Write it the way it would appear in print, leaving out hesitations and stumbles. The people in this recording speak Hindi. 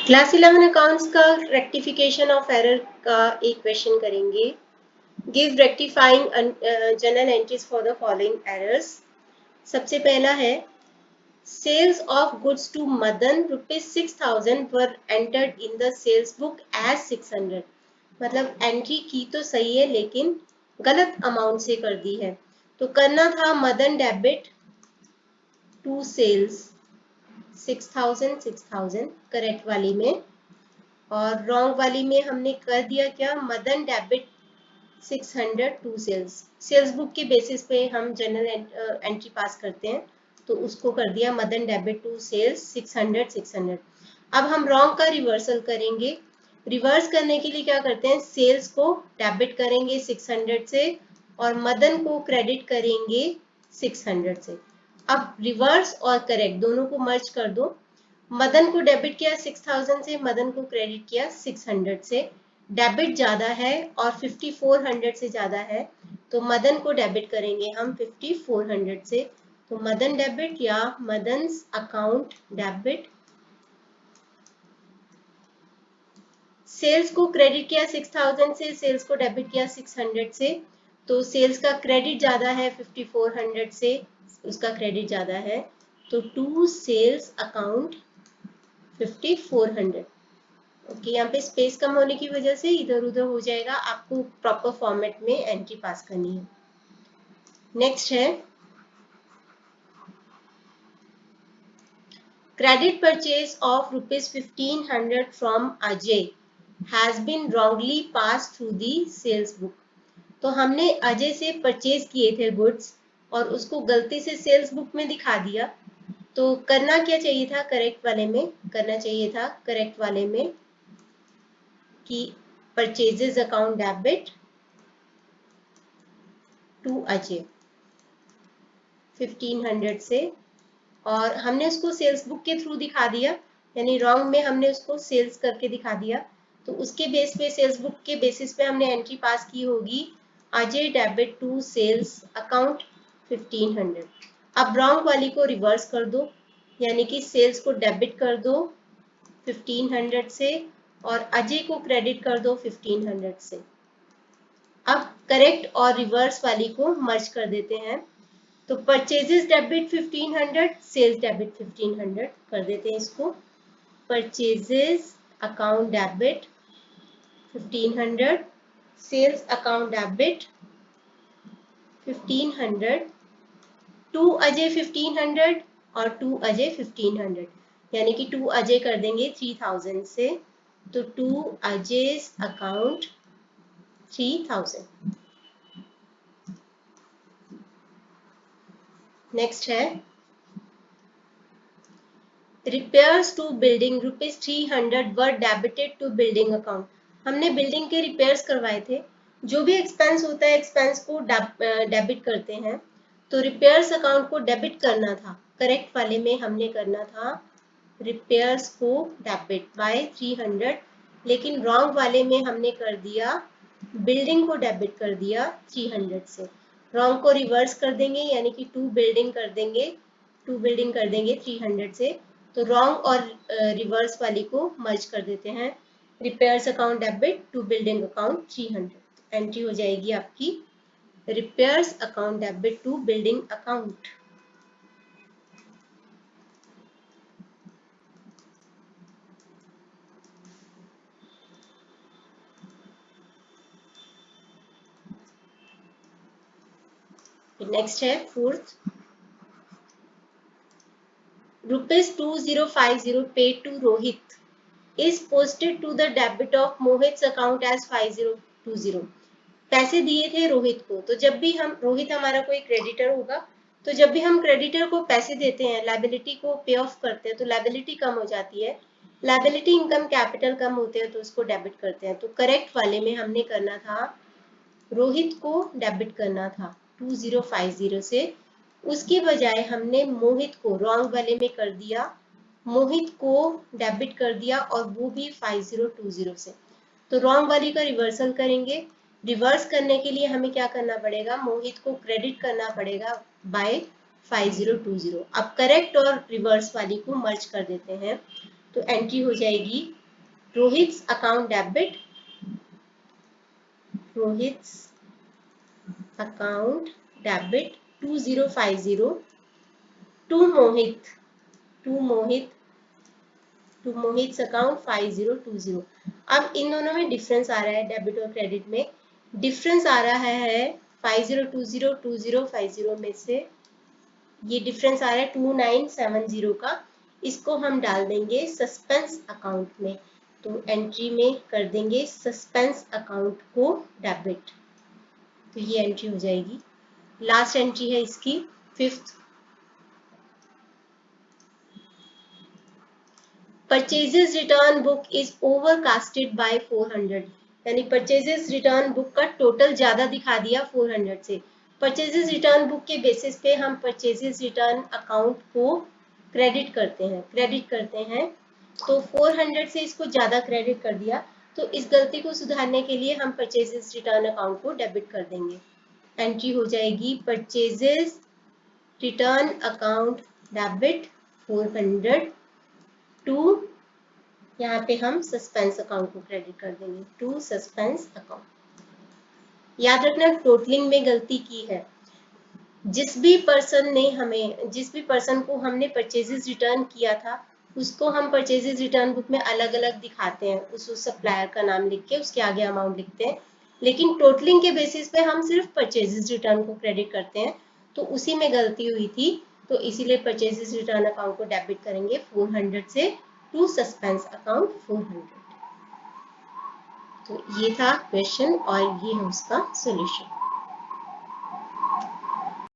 क्लास 11 अकाउंट्स का रेक्टिफिकेशन ऑफ एरर का एक क्वेश्चन करेंगे। Give rectifying journal entries for the following errors. सबसे पहला है sales of goods to Madan ₹6,000 were entered in the sales book as 600। मतलब एंट्री की तो सही है लेकिन गलत अमाउंट से कर दी है। तो करना था Madan debit to sales 6,000 correct वाली में, और रॉन्ग वाली में हमने कर दिया क्या, Madan debit 600 to sales. Sales book के बेसिस पे हम जनरल एंट्री पास करते हैं, तो उसको कर दिया मदन डेबिट टू सेल्स 600। अब हम रॉन्ग का रिवर्सल करेंगे। रिवर्स करने के लिए क्या करते हैं, सेल्स को डेबिट करेंगे 600 से और मदन को क्रेडिट करेंगे 600 से। अब रिवर्स और करेक्ट दोनों को मर्ज कर दो। मदन को डेबिट किया 6,000 से, मदन को क्रेडिट किया 600 से। डेबिट ज्यादा है और 5400 से ज्यादा है, तो मदन को डेबिट करेंगे हम 5400 से। तो मदन डेबिट या मदन अकाउंट डेबिट। सेल्स को क्रेडिट किया 6,000 से, सेल्स को डेबिट किया 600 से, तो सेल्स का क्रेडिट ज्यादा है 5400 से, उसका क्रेडिट ज्यादा है, तो टू सेल्स अकाउंट 5400। ओके, यहाँ पे स्पेस कम होने की वजह से इधर उधर हो जाएगा, आपको प्रॉपर फॉर्मेट में एंट्री पास करनी है। नेक्स्ट है credit purchase of ₹1500 from Ajay has been wrongly pass through the sales book. तो हमने अजय से परचेज किए थे गुड्स और उसको गलती से सेल्स बुक में दिखा दिया। तो करना क्या चाहिए था, करेक्ट वाले में करना चाहिए था, करेक्ट वाले में कि purchases account debit to Ajay 1500 से, और हमने उसको सेल्स बुक के थ्रू दिखा दिया, यानी रॉन्ग में हमने उसको सेल्स करके दिखा दिया। तो उसके बेस पे सेल्स बुक के बेसिस पे हमने एंट्री पास की होगी Ajay debit to sales account 1500। अब रॉन्ग वाली को रिवर्स कर दो, यानी कि सेल्स को डेबिट कर दो 1500 से और अजय को क्रेडिट कर दो 1500 से। अब करेक्ट और रिवर्स वाली को मर्ज कर देते हैं, तो परचेजेस डेबिट 1500, सेल्स डेबिट 1500 कर देते हैं इसको। Purchases account debit 1500, sales account debit 1500, to Ajay 1500 और टू अजय 1500, यानी कि टू अजय कर देंगे 3000 से, तो टू अजय अकाउंट 3000। नेक्स्ट है repairs to building ₹300 were debited to building account. हमने बिल्डिंग के रिपेयर्स करवाए थे, जो भी एक्सपेंस होता है एक्सपेंस को डेबिट करते हैं, तो रिपेयर्स अकाउंट को डेबिट करना था। करेक्ट वाले में हमने करना था रिपेयर्स को डेबिट बाय 300, लेकिन रॉन्ग वाले में हमने कर दिया बिल्डिंग को डेबिट कर दिया 300 से। रॉन्ग को रिवर्स कर देंगे, यानी कि टू बिल्डिंग कर देंगे 300 से। तो रॉन्ग और रिवर्स वाली को मर्ज कर देते हैं, repairs account debit to building account 300। Entry हो जाएगी आपकी repairs account debit to building account. Next है fourth, ₹2050 paid to Rohit is posted to the debit of Mohit's account as 5020। पैसे दिए थे रोहित को, तो जब भी हम, रोहित हमारा कोई क्रेडिटर होगा, तो जब भी हम क्रेडिटर को पैसे देते हैं, लायबिलिटी को पे ऑफ करते हैं, तो लायबिलिटी कम हो जाती है, लायबिलिटी इनकम कैपिटल कम होते हैं, तो उसको डेबिट करते हैं। तो करेक्ट वाले में हमने करना था रोहित को डेबिट करना था 2050 से, उसके बजाय हमने मोहित को रॉन्ग वाले में कर दिया, मोहित को डेबिट कर दिया और वो भी 5020 से। तो रॉन्ग वाली का रिवर्सल करेंगे। रिवर्स करने के लिए हमें क्या करना पड़ेगा, मोहित को क्रेडिट करना पड़ेगा बाय 5020। अब करेक्ट और रिवर्स वाली को मर्ज कर देते हैं, तो एंट्री हो जाएगी Rohit's account debit, Rohit's account debit 2050 to Mohit, to Mohit, to Mohit account 5020। अब इन दोनों में डिफरेंस आ रहा है, डेबिट और क्रेडिट में डिफरेंस आ रहा है 5020 2050 में से ये डिफरेंस आ रहा है 2970 का। इसको हम डाल देंगे सस्पेंस अकाउंट में, तो एंट्री में कर देंगे सस्पेंस अकाउंट को डेबिट, तो ये एंट्री हो जाएगी। लास्ट एंट्री है इसकी 5th, purchases return book is overcasted by 400, यानी परचेजेस रिटर्न बुक का टोटल ज्यादा दिखा दिया 400 से। परचेजेस रिटर्न बुक के बेसिस पे हम परचेजेस रिटर्न अकाउंट को क्रेडिट करते हैं, तो 400 से इसको ज्यादा क्रेडिट कर दिया, तो इस गलती को सुधारने के लिए हम परचेजेस रिटर्न अकाउंट को डेबिट कर देंगे। एंट्री हो जाएगी purchases return account debit 400 to, यहाँ पे हम सस्पेंस अकाउंट को क्रेडिट कर देंगे टू सस्पेंस अकाउंट। याद रखना टोटलिंग में गलती की है, जिस भी पर्सन को हमने परचेजेस रिटर्न किया था उसको हम परचेजेस रिटर्न बुक में अलग अलग दिखाते हैं, उस सप्लायर का नाम लिख के उसके आगे अमाउंट लिखते हैं, लेकिन टोटलिंग के बेसिस पे हम सिर्फ परचेजेस रिटर्न को क्रेडिट करते हैं, तो उसी में गलती हुई थी, तो इसीलिए परचेजेस रिटर्न अकाउंट को डेबिट करेंगे 400 से टू सस्पेंस अकाउंट 400। तो ये था क्वेश्चन और ये है उसका सॉल्यूशन।